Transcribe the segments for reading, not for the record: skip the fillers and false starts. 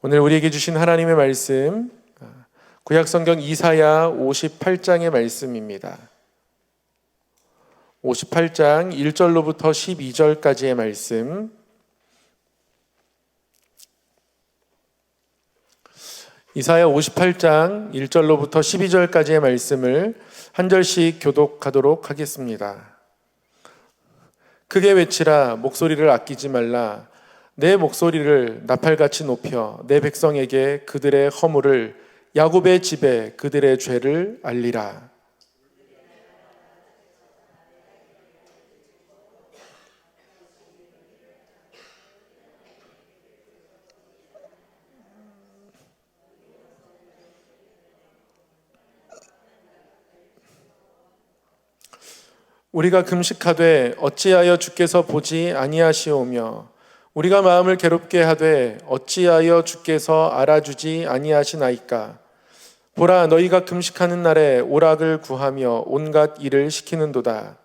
오늘 우리에게 주신 하나님의 말씀, 구약성경 이사야 58장의 말씀입니다. 58장 1절로부터 12절까지의 말씀, 이사야 58장 1절로부터 12절까지의 말씀을 한 절씩 교독하도록 하겠습니다. 크게 외치라, 목소리를 아끼지 말라. 내 목소리를 나팔같이 높여 내 백성에게 그들의 허물을, 야곱의 집에 그들의 죄를 알리라. 우리가 금식하되 어찌하여 주께서 보지 아니하시오며, 우리가 마음을 괴롭게 하되 어찌하여 주께서 알아주지 아니하시나이까. 보라, 너희가 금식하는 날에 오락을 구하며 온갖 일을 시키는도다.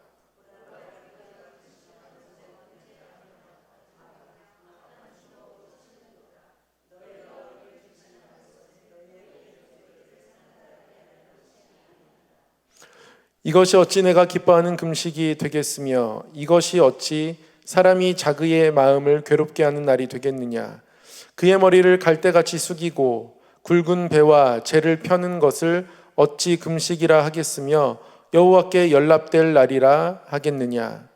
이것이 어찌 내가 기뻐하는 금식이 되겠으며, 이것이 어찌 사람이 자기의 마음을 괴롭게 하는 날이 되겠느냐. 그의 머리를 갈대같이 숙이고 굵은 배와 재를 펴는 것을 어찌 금식이라 하겠으며, 여호와께 연락될 날이라 하겠느냐.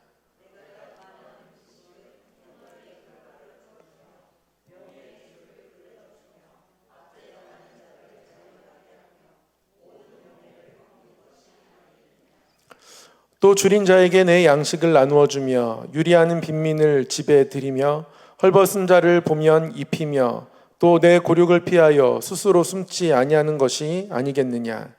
또 줄인 자에게 내 양식을 나누어 주며 유리하는 빈민을 집에 들이며 헐벗은 자를 보면 입히며 또 내 곤욕을 피하여 스스로 숨지 아니하는 것이 아니겠느냐.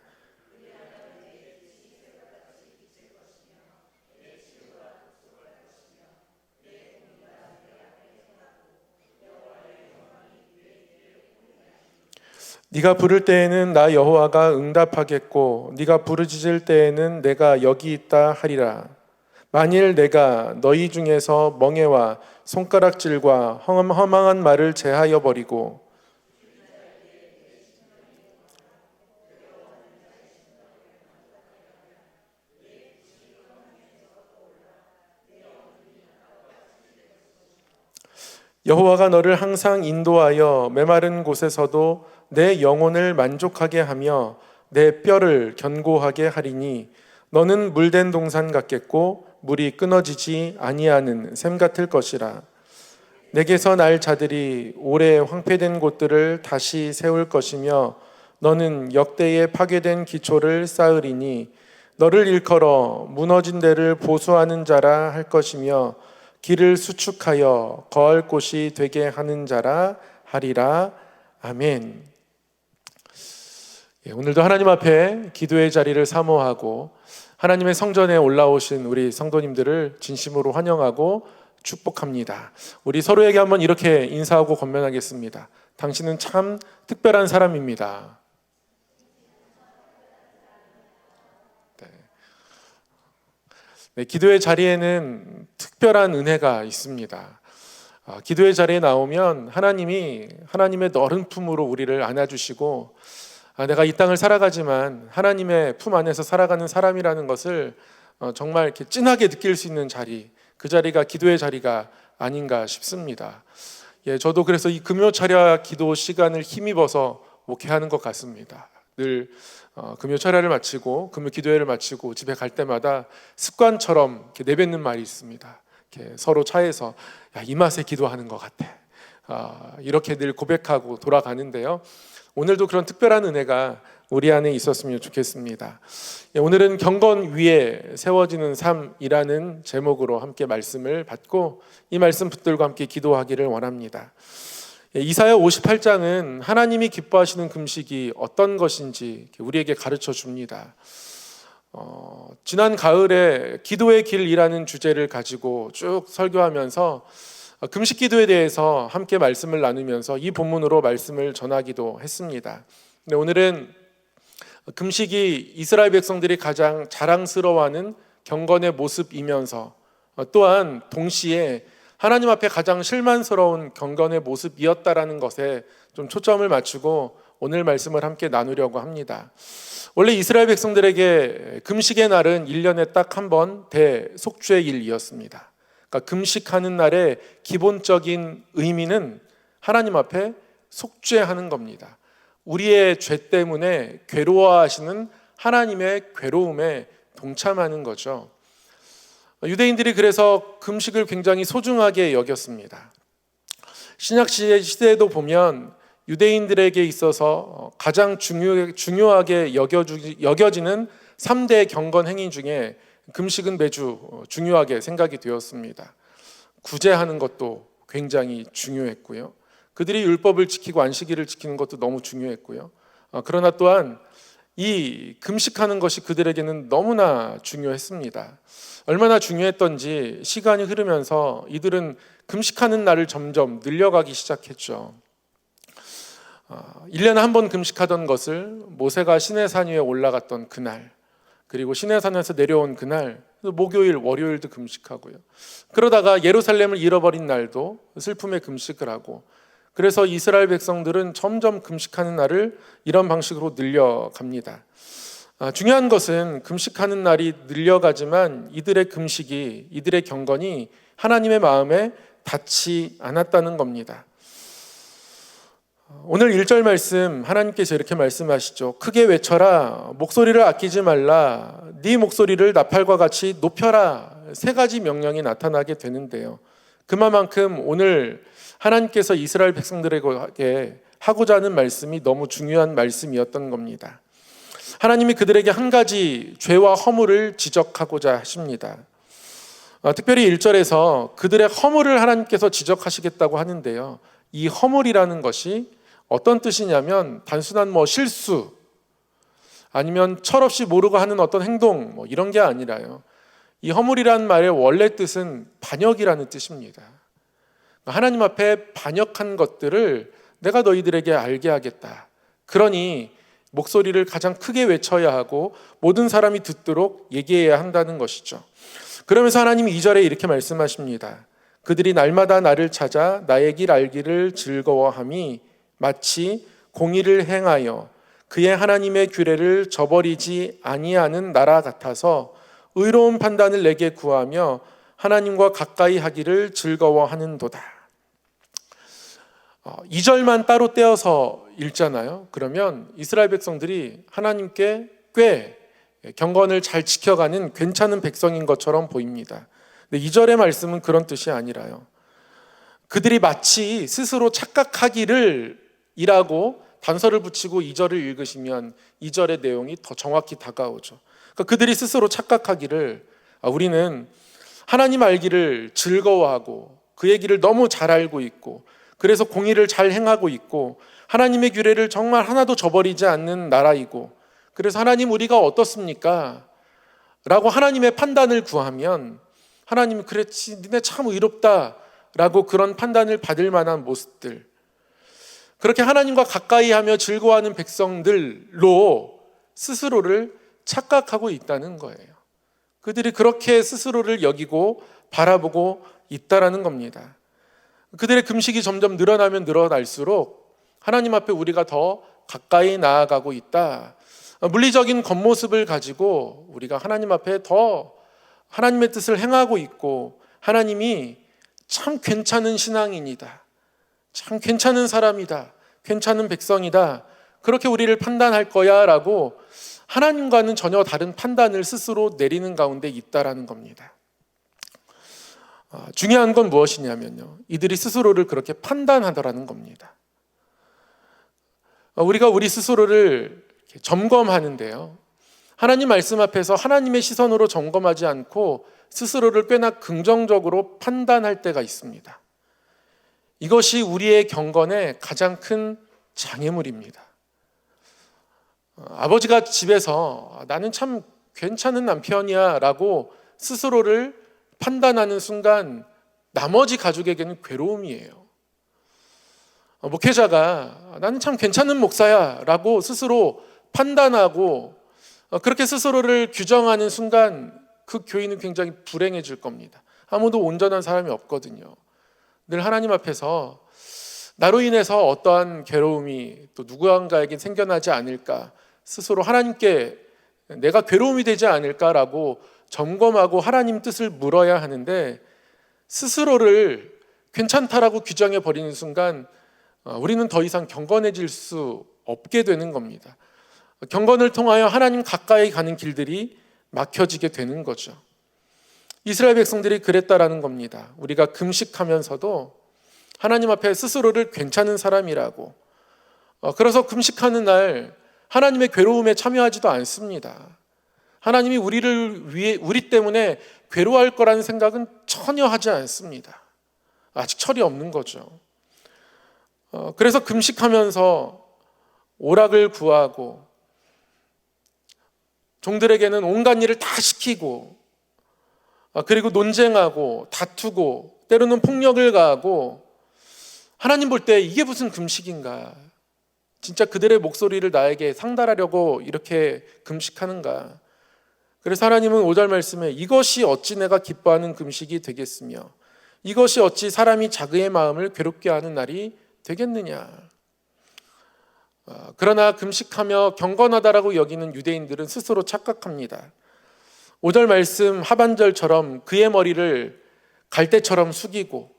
네가 부를 때에는 나 여호와가 응답하겠고, 네가 부르짖을 때에는 내가 여기 있다 하리라. 만일 내가 너희 중에서 멍에와 손가락질과 허망한 말을 제하여 버리고, 여호와가 너를 항상 인도하여 메마른 곳에서도 내 영혼을 만족하게 하며 내 뼈를 견고하게 하리니, 너는 물된 동산 같겠고 물이 끊어지지 아니하는 샘 같을 것이라. 내게서 날 자들이 오래 황폐된 곳들을 다시 세울 것이며, 너는 역대의 파괴된 기초를 쌓으리니, 너를 일컬어 무너진 데를 보수하는 자라 할 것이며, 길을 수축하여 거할 곳이 되게 하는 자라 하리라. 아멘. 오늘도 하나님 앞에 기도의 자리를 사모하고 하나님의 성전에 올라오신 우리 성도님들을 진심으로 환영하고 축복합니다. 우리 서로에게 한번 이렇게 인사하고 권면하겠습니다. 당신은 참 특별한 사람입니다. 네, 기도의 자리에는 특별한 은혜가 있습니다. 기도의 자리에 나오면 하나님이 하나님의 너른 품으로 우리를 안아주시고, 내가 이 땅을 살아가지만 하나님의 품 안에서 살아가는 사람이라는 것을 정말 이렇게 찐하게 느낄 수 있는 자리, 그 자리가 기도의 자리가 아닌가 싶습니다. 저도 그래서 이 금요 철야 기도 시간을 힘입어서 목회하는 것 같습니다. 늘 금요 철야를 마치고 금요 기도회를 마치고 집에 갈 때마다 습관처럼 이렇게 내뱉는 말이 있습니다. 이렇게 서로 차에서 이 맛에 기도하는 것 같아. 이렇게 늘 고백하고 돌아가는데요. 오늘도 그런 특별한 은혜가 우리 안에 있었으면 좋겠습니다. 오늘은 경건 위에 세워지는 삶이라는 제목으로 함께 말씀을 받고 이 말씀 붙들고 함께 기도하기를 원합니다. 이사야 58장은 하나님이 기뻐하시는 금식이 어떤 것인지 우리에게 가르쳐 줍니다. 지난 가을에 기도의 길이라는 주제를 가지고 쭉 설교하면서 금식 기도에 대해서 함께 말씀을 나누면서 이 본문으로 말씀을 전하기도 했습니다. 근데 오늘은 금식이 이스라엘 백성들이 가장 자랑스러워하는 경건의 모습이면서 또한 동시에 하나님 앞에 가장 실망스러운 경건의 모습이었다라는 것에 좀 초점을 맞추고 오늘 말씀을 함께 나누려고 합니다. 원래 이스라엘 백성들에게 금식의 날은 1년에 딱 한 번 대속죄의 일이었습니다. 그러니까 금식하는 날의 기본적인 의미는 하나님 앞에 속죄하는 겁니다. 우리의 죄 때문에 괴로워하시는 하나님의 괴로움에 동참하는 거죠. 유대인들이 그래서 금식을 굉장히 소중하게 여겼습니다. 신약 시대에도 보면 유대인들에게 있어서 가장 중요하게 여겨지는 3대 경건 행위 중에 금식은 매주 중요하게 생각이 되었습니다. 구제하는 것도 굉장히 중요했고요. 그들이 율법을 지키고 안식일을 지키는 것도 너무 중요했고요. 그러나 또한 이 금식하는 것이 그들에게는 너무나 중요했습니다. 얼마나 중요했던지 시간이 흐르면서 이들은 금식하는 날을 점점 늘려가기 시작했죠. 1년에 한 번 금식하던 것을 모세가 시내산 위에 올라갔던 그날, 그리고 시내산에서 내려온 그날, 목요일, 월요일도 금식하고요. 그러다가 예루살렘을 잃어버린 날도 슬픔의 금식을 하고, 그래서 이스라엘 백성들은 점점 금식하는 날을 이런 방식으로 늘려갑니다. 중요한 것은 금식하는 날이 늘려가지만 이들의 금식이, 이들의 경건이 하나님의 마음에 닿지 않았다는 겁니다. 오늘 1절 말씀 하나님께서 이렇게 말씀하시죠. 크게 외쳐라, 목소리를 아끼지 말라, 네 목소리를 나팔과 같이 높여라. 3가지 명령이 나타나게 되는데요. 그만큼 오늘 하나님께서 이스라엘 백성들에게 하고자 하는 말씀이 너무 중요한 말씀이었던 겁니다. 하나님이 그들에게 한 가지 죄와 허물을 지적하고자 하십니다. 특별히 1절에서 그들의 허물을 하나님께서 지적하시겠다고 하는데요. 이 허물이라는 것이 어떤 뜻이냐면 단순한 실수 아니면 철없이 모르고 하는 어떤 행동 이런 게 아니라요. 이 허물이라는 말의 원래 뜻은 반역이라는 뜻입니다. 하나님 앞에 반역한 것들을 내가 너희들에게 알게 하겠다. 그러니 목소리를 가장 크게 외쳐야 하고 모든 사람이 듣도록 얘기해야 한다는 것이죠. 그러면서 하나님이 2절에 이렇게 말씀하십니다. 그들이 날마다 나를 찾아 나의 길 알기를 즐거워함이 마치 공의를 행하여 그의 하나님의 규례를 저버리지 아니하는 나라 같아서 의로운 판단을 내게 구하며 하나님과 가까이 하기를 즐거워하는도다. 2절만 따로 떼어서 읽잖아요. 그러면 이스라엘 백성들이 하나님께 꽤 경건을 잘 지켜가는 괜찮은 백성인 것처럼 보입니다. 근데 2절의 말씀은 그런 뜻이 아니라요. 그들이 마치 스스로 착각하기를 이라고 단서를 붙이고 2절을 읽으시면 2절의 내용이 더 정확히 다가오죠. 그러니까 그들이 스스로 착각하기를 우리는 하나님 알기를 즐거워하고 그의 길을 너무 잘 알고 있고 그래서 공의를 잘 행하고 있고 하나님의 규례를 정말 하나도 저버리지 않는 나라이고 그래서 하나님 우리가 어떻습니까? 라고 하나님의 판단을 구하면 하나님이 그렇지 니네 참 의롭다 라고 그런 판단을 받을 만한 모습들, 그렇게 하나님과 가까이 하며 즐거워하는 백성들로 스스로를 착각하고 있다는 거예요. 그들이 그렇게 스스로를 여기고 바라보고 있다라는 겁니다. 그들의 금식이 점점 늘어나면 늘어날수록 하나님 앞에 우리가 더 가까이 나아가고 있다. 물리적인 겉모습을 가지고 우리가 하나님 앞에 더 하나님의 뜻을 행하고 있고 하나님이 참 괜찮은 신앙인이다. 참 괜찮은 사람이다. 괜찮은 백성이다. 그렇게 우리를 판단할 거야 라고 하나님과는 전혀 다른 판단을 스스로 내리는 가운데 있다라는 겁니다. 중요한 건 무엇이냐면요. 이들이 스스로를 그렇게 판단하더라는 겁니다. 우리가 우리 스스로를 점검하는데요. 하나님 말씀 앞에서 하나님의 시선으로 점검하지 않고 스스로를 꽤나 긍정적으로 판단할 때가 있습니다. 이것이 우리의 경건의 가장 큰 장애물입니다. 아버지가 집에서 나는 참 괜찮은 남편이야 라고 스스로를 판단하는 순간 나머지 가족에게는 괴로움이에요. 목회자가 나는 참 괜찮은 목사야 라고 스스로 판단하고 그렇게 스스로를 규정하는 순간 그 교인은 굉장히 불행해질 겁니다. 아무도 온전한 사람이 없거든요. 늘 하나님 앞에서 나로 인해서 어떠한 괴로움이 또 누구한가에게 생겨나지 않을까, 스스로 하나님께 내가 괴로움이 되지 않을까라고 점검하고 하나님 뜻을 물어야 하는데, 스스로를 괜찮다라고 규정해 버리는 순간 우리는 더 이상 경건해질 수 없게 되는 겁니다. 경건을 통하여 하나님 가까이 가는 길들이 막혀지게 되는 거죠. 이스라엘 백성들이 그랬다라는 겁니다. 우리가 금식하면서도 하나님 앞에 스스로를 괜찮은 사람이라고, 그래서 금식하는 날 하나님의 괴로움에 참여하지도 않습니다. 하나님이 우리 때문에 괴로워할 거라는 생각은 전혀 하지 않습니다. 아직 철이 없는 거죠. 그래서 금식하면서 오락을 구하고 종들에게는 온갖 일을 다 시키고, 그리고 논쟁하고 다투고 때로는 폭력을 가하고, 하나님 볼 때 이게 무슨 금식인가? 진짜 그들의 목소리를 나에게 상달하려고 이렇게 금식하는가? 그래서 하나님은 5절 말씀에 이것이 어찌 내가 기뻐하는 금식이 되겠으며 이것이 어찌 사람이 자기의 마음을 괴롭게 하는 날이 되겠느냐? 그러나 금식하며 경건하다라고 여기는 유대인들은 스스로 착각합니다. 5절 말씀 하반절처럼 그의 머리를 갈대처럼 숙이고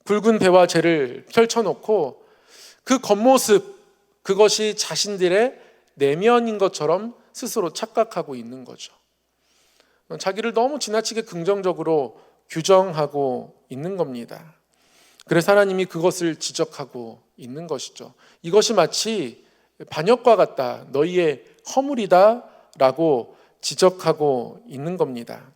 굵은 배와 재를 펼쳐놓고 그 겉모습, 그것이 자신들의 내면인 것처럼 스스로 착각하고 있는 거죠. 자기를 너무 지나치게 긍정적으로 규정하고 있는 겁니다. 그래서 하나님이 그것을 지적하고 있는 것이죠. 이것이 마치 반역과 같다, 너희의 허물이다 라고 지적하고 있는 겁니다.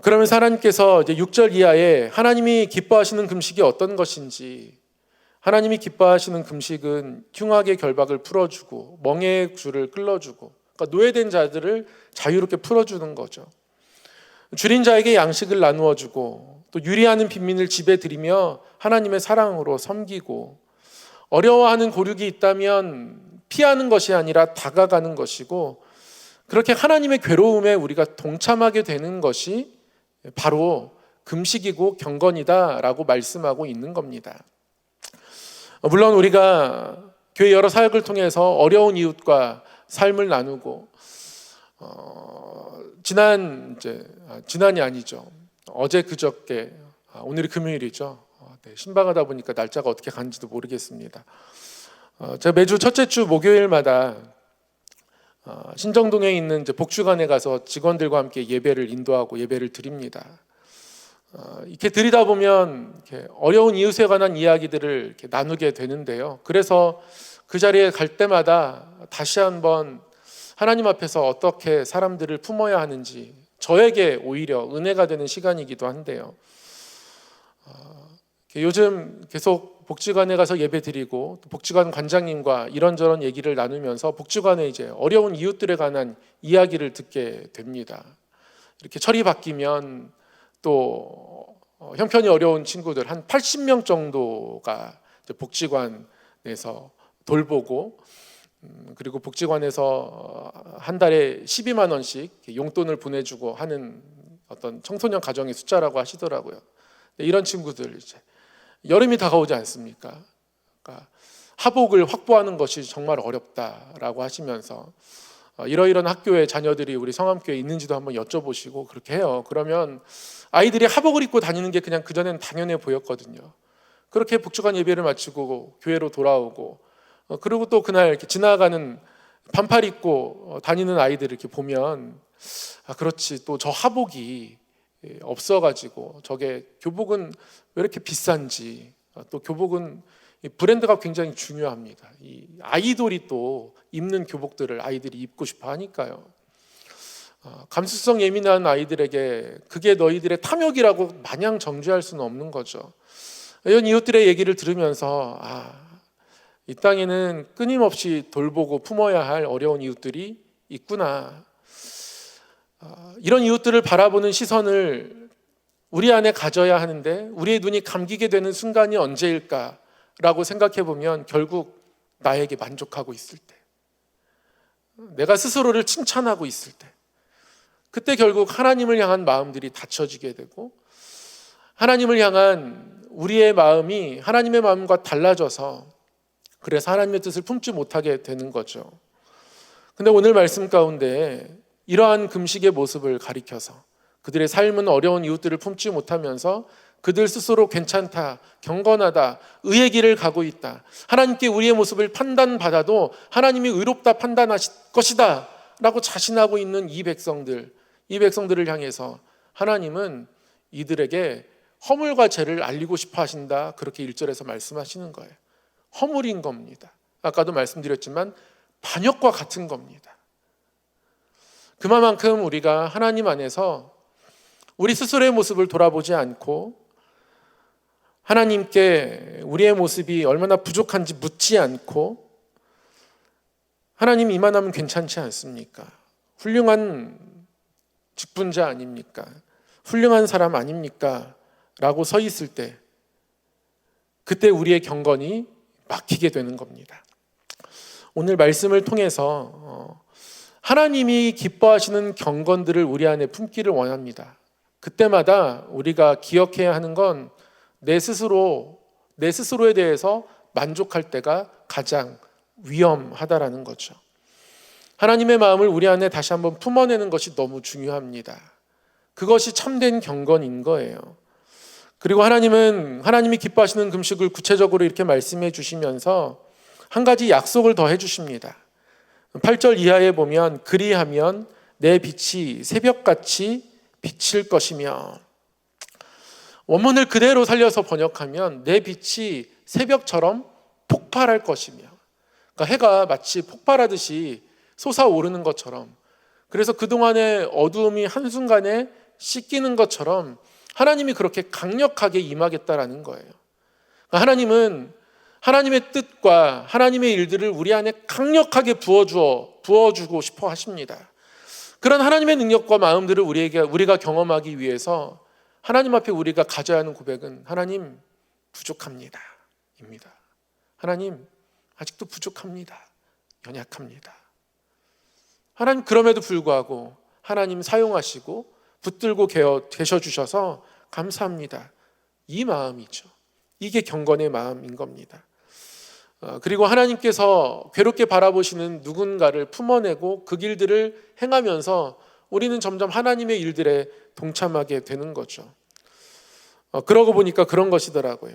그러면서 하나님께서 이제 6절 이하에 하나님이 기뻐하시는 금식이 어떤 것인지, 하나님이 기뻐하시는 금식은 흉악의 결박을 풀어주고 멍에의 줄을 끌어주고, 그러니까 노예된 자들을 자유롭게 풀어주는 거죠. 줄인 자에게 양식을 나누어주고 또 유리하는 빈민을 집에 들이며 하나님의 사랑으로 섬기고, 어려워하는 고륙이 있다면 피하는 것이 아니라 다가가는 것이고, 그렇게 하나님의 괴로움에 우리가 동참하게 되는 것이 바로 금식이고 경건이다라고 말씀하고 있는 겁니다. 물론 우리가 교회 여러 사역을 통해서 어려운 이웃과 삶을 나누고, 지난이 아니죠. 어제 그저께, 오늘이 금요일이죠. 신방하다 보니까 날짜가 어떻게 간지도 모르겠습니다. 제가 매주 첫째 주 목요일마다 신정동에 있는 이제 복주관에 가서 직원들과 함께 예배를 인도하고 예배를 드립니다. 이렇게 드리다 보면 이렇게 어려운 이웃에 관한 이야기들을 이렇게 나누게 되는데요. 그래서 그 자리에 갈 때마다 다시 한번 하나님 앞에서 어떻게 사람들을 품어야 하는지 저에게 오히려 은혜가 되는 시간이기도 한데요. 요즘 계속 복지관에 가서 예배 드리고 복지관 관장님과 이런저런 얘기를 나누면서 복지관에 이제 어려운 이웃들에 관한 이야기를 듣게 됩니다. 이렇게 철이 바뀌면 또 형편이 어려운 친구들 한 80명 정도가 복지관에서 돌보고, 그리고 복지관에서 한 달에 12만 원씩 용돈을 보내주고 하는 어떤 청소년 가정의 숫자라고 하시더라고요. 이런 친구들 이제 여름이 다가오지 않습니까? 그러니까 하복을 확보하는 것이 정말 어렵다라고 하시면서 이러이런 학교에 자녀들이 우리 성함교회에 있는지도 한번 여쭤보시고 그렇게 해요. 그러면 아이들이 하복을 입고 다니는 게 그냥 그전에는 당연해 보였거든요. 그렇게 복주관 예배를 마치고 교회로 돌아오고, 그리고 또 그날 이렇게 지나가는 반팔 입고 다니는 아이들을 이렇게 보면, 그렇지, 또 저 하복이 없어가지고 저게 교복은 왜 이렇게 비싼지, 또 교복은 브랜드가 굉장히 중요합니다. 이 아이돌이 또 입는 교복들을 아이들이 입고 싶어 하니까요. 감수성 예민한 아이들에게 그게 너희들의 탐욕이라고 마냥 정죄할 수는 없는 거죠. 이런 이웃들의 얘기를 들으면서 이 땅에는 끊임없이 돌보고 품어야 할 어려운 이웃들이 있구나. 이런 이웃들을 바라보는 시선을 우리 안에 가져야 하는데 우리의 눈이 감기게 되는 순간이 언제일까라고 생각해 보면 결국 나에게 만족하고 있을 때, 내가 스스로를 칭찬하고 있을 때, 그때 결국 하나님을 향한 마음들이 닫혀지게 되고 하나님을 향한 우리의 마음이 하나님의 마음과 달라져서 그래서 하나님의 뜻을 품지 못하게 되는 거죠. 근데 오늘 말씀 가운데 이러한 금식의 모습을 가리켜서 그들의 삶은 어려운 이웃들을 품지 못하면서 그들 스스로 괜찮다, 경건하다, 의의 길을 가고 있다, 하나님께 우리의 모습을 판단받아도 하나님이 의롭다 판단하실 것이다 라고 자신하고 있는 이 백성들을 향해서 하나님은 이들에게 허물과 죄를 알리고 싶어 하신다, 그렇게 1절에서 말씀하시는 거예요. 허물인 겁니다. 아까도 말씀드렸지만 반역과 같은 겁니다. 그만큼 우리가 하나님 안에서 우리 스스로의 모습을 돌아보지 않고 하나님께 우리의 모습이 얼마나 부족한지 묻지 않고 하나님 이만하면 괜찮지 않습니까? 훌륭한 직분자 아닙니까? 훌륭한 사람 아닙니까? 라고 서 있을 때 그때 우리의 경건이 막히게 되는 겁니다. 오늘 말씀을 통해서 하나님이 기뻐하시는 경건들을 우리 안에 품기를 원합니다. 그때마다 우리가 기억해야 하는 건 내 스스로에 대해서 만족할 때가 가장 위험하다라는 거죠. 하나님의 마음을 우리 안에 다시 한번 품어내는 것이 너무 중요합니다. 그것이 참된 경건인 거예요. 그리고 하나님이 기뻐하시는 금식을 구체적으로 이렇게 말씀해 주시면서 한 가지 약속을 더 해주십니다. 8절 이하에 보면 그리하면 내 빛이 새벽같이 비칠 것이며, 원문을 그대로 살려서 번역하면 내 빛이 새벽처럼 폭발할 것이며, 그러니까 해가 마치 폭발하듯이 솟아오르는 것처럼, 그래서 그동안의 어두움이 한순간에 씻기는 것처럼 하나님이 그렇게 강력하게 임하겠다라는 거예요. 그러니까 하나님은 하나님의 뜻과 하나님의 일들을 우리 안에 강력하게 부어주고 싶어 하십니다. 그런 하나님의 능력과 마음들을 우리가 경험하기 위해서 하나님 앞에 우리가 가져야 하는 고백은 하나님 부족합니다 입니다. 하나님 아직도 부족합니다. 연약합니다. 하나님 그럼에도 불구하고 하나님 사용하시고 붙들고 계셔주셔서 감사합니다. 이 마음이죠. 이게 경건의 마음인 겁니다. 그리고 하나님께서 괴롭게 바라보시는 누군가를 품어내고 그 길들을 행하면서 우리는 점점 하나님의 일들에 동참하게 되는 거죠. 그러고 보니까 그런 것이더라고요.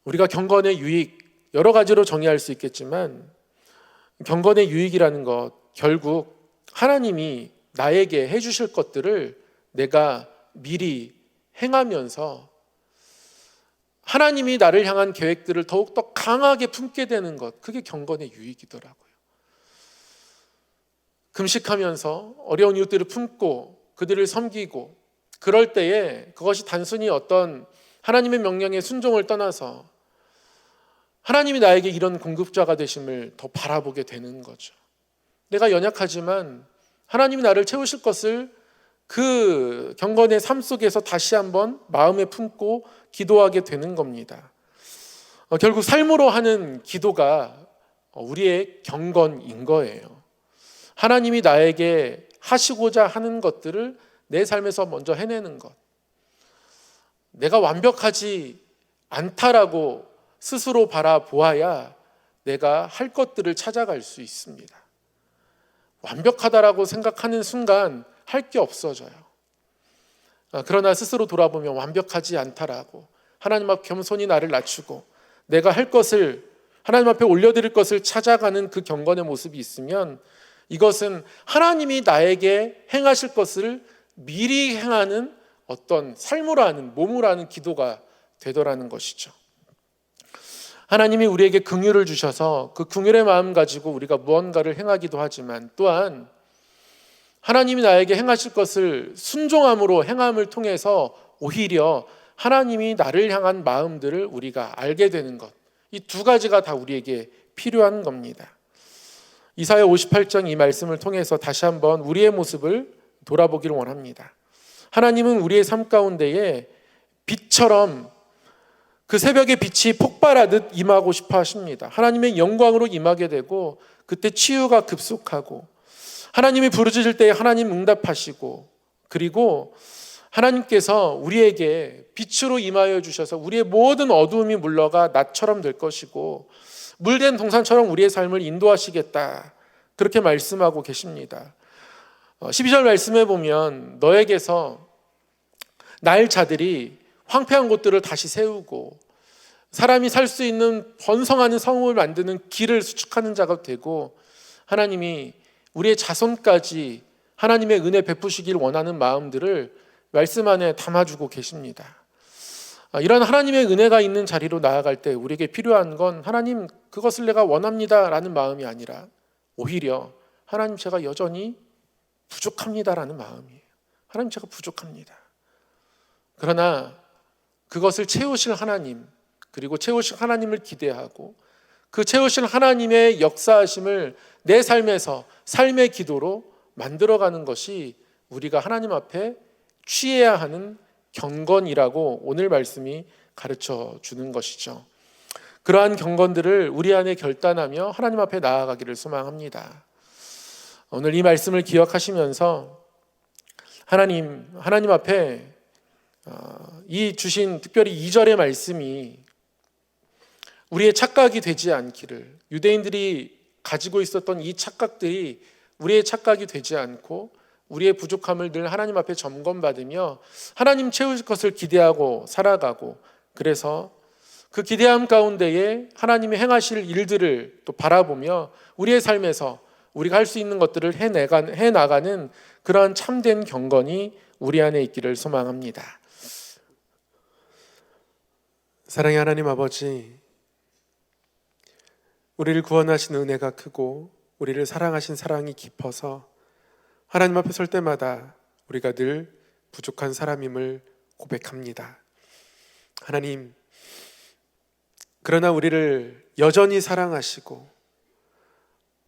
우리가 경건의 유익 여러 가지로 정의할 수 있겠지만 경건의 유익이라는 것, 결국 하나님이 나에게 해주실 것들을 내가 미리 행하면서 하나님이 나를 향한 계획들을 더욱더 강하게 품게 되는 것, 그게 경건의 유익이더라고요. 금식하면서 어려운 이웃들을 품고 그들을 섬기고 그럴 때에 그것이 단순히 어떤 하나님의 명령에 순종을 떠나서 하나님이 나에게 이런 공급자가 되심을 더 바라보게 되는 거죠. 내가 연약하지만 하나님이 나를 채우실 것을 그 경건의 삶 속에서 다시 한번 마음에 품고 기도하게 되는 겁니다. 결국 삶으로 하는 기도가 우리의 경건인 거예요. 하나님이 나에게 하시고자 하는 것들을 내 삶에서 먼저 해내는 것. 내가 완벽하지 않다라고 스스로 바라보아야 내가 할 것들을 찾아갈 수 있습니다. 완벽하다라고 생각하는 순간 할 게 없어져요. 그러나 스스로 돌아보면 완벽하지 않다라고 하나님 앞 겸손히 나를 낮추고 내가 할 것을 하나님 앞에 올려드릴 것을 찾아가는 그 경건의 모습이 있으면 이것은 하나님이 나에게 행하실 것을 미리 행하는 어떤 삶으로 하는, 몸으로 하는 기도가 되더라는 것이죠. 하나님이 우리에게 긍휼을 주셔서 그 긍휼의 마음 가지고 우리가 무언가를 행하기도 하지만 또한 하나님이 나에게 행하실 것을 순종함으로 행함을 통해서 오히려 하나님이 나를 향한 마음들을 우리가 알게 되는 것, 이 두 가지가 다 우리에게 필요한 겁니다. 이사야 58장 이 말씀을 통해서 다시 한번 우리의 모습을 돌아보기를 원합니다. 하나님은 우리의 삶 가운데에 빛처럼 그 새벽의 빛이 폭발하듯 임하고 싶어 하십니다. 하나님의 영광으로 임하게 되고 그때 치유가 급속하고 하나님이 부르짖을 때에 하나님 응답하시고 그리고 하나님께서 우리에게 빛으로 임하여 주셔서 우리의 모든 어두움이 물러가 낮처럼 될 것이고 물된 동산처럼 우리의 삶을 인도하시겠다, 그렇게 말씀하고 계십니다. 12절 말씀해 보면 너에게서 날 자들이 황폐한 곳들을 다시 세우고 사람이 살 수 있는 번성하는 성읍을 만드는 길을 수축하는 자가 되고, 하나님이 우리의 자손까지 하나님의 은혜 베푸시길 원하는 마음들을 말씀 안에 담아주고 계십니다. 이런 하나님의 은혜가 있는 자리로 나아갈 때 우리에게 필요한 건 하나님 그것을 내가 원합니다 라는 마음이 아니라 오히려 하나님 제가 여전히 부족합니다 라는 마음이에요. 하나님 제가 부족합니다. 그러나 그것을 채우실 하나님, 그리고 채우실 하나님을 기대하고 그 채우실 하나님의 역사하심을 내 삶에서 삶의 기도로 만들어가는 것이 우리가 하나님 앞에 취해야 하는 경건이라고 오늘 말씀이 가르쳐 주는 것이죠. 그러한 경건들을 우리 안에 결단하며 하나님 앞에 나아가기를 소망합니다. 오늘 이 말씀을 기억하시면서 하나님 앞에 이 주신 특별히 2절의 말씀이 우리의 착각이 되지 않기를, 유대인들이 가지고 있었던 이 착각들이 우리의 착각이 되지 않고 우리의 부족함을 늘 하나님 앞에 점검받으며 하나님 채우실 것을 기대하고 살아가고, 그래서 그 기대함 가운데에 하나님이 행하실 일들을 또 바라보며 우리의 삶에서 우리가 할 수 있는 것들을 해나가는 그러한 참된 경건이 우리 안에 있기를 소망합니다. 사랑의 하나님 아버지, 우리를 구원하신 은혜가 크고 우리를 사랑하신 사랑이 깊어서 하나님 앞에 설 때마다 우리가 늘 부족한 사람임을 고백합니다. 하나님, 그러나 우리를 여전히 사랑하시고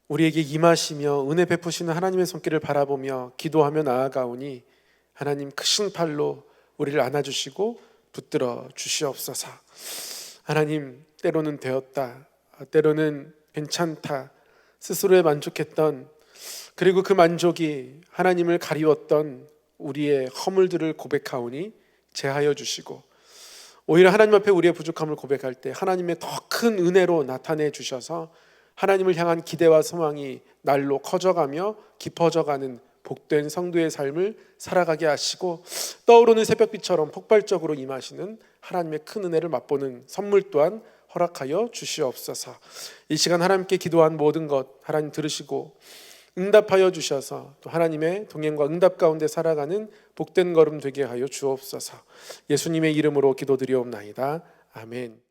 우리에게 임하시며 은혜 베푸시는 하나님의 손길을 바라보며 기도하며 나아가오니 하나님 크신 팔로 우리를 안아주시고 붙들어 주시옵소서. 하나님, 때로는 되었다, 때로는 괜찮다, 스스로에 만족했던, 그리고 그 만족이 하나님을 가리웠던 우리의 허물들을 고백하오니 제하여 주시고, 오히려 하나님 앞에 우리의 부족함을 고백할 때 하나님의 더 큰 은혜로 나타내 주셔서 하나님을 향한 기대와 소망이 날로 커져가며 깊어져가는 복된 성도의 삶을 살아가게 하시고, 떠오르는 새벽빛처럼 폭발적으로 임하시는 하나님의 큰 은혜를 맛보는 선물 또한 허락하여 주시옵소서. 이 시간 하나님께 기도한 모든 것 하나님 들으시고 응답하여 주셔서 또 하나님의 동행과 응답 가운데 살아가는 복된 걸음 되게 하여 주옵소서. 예수님의 이름으로 기도드리옵나이다. 아멘.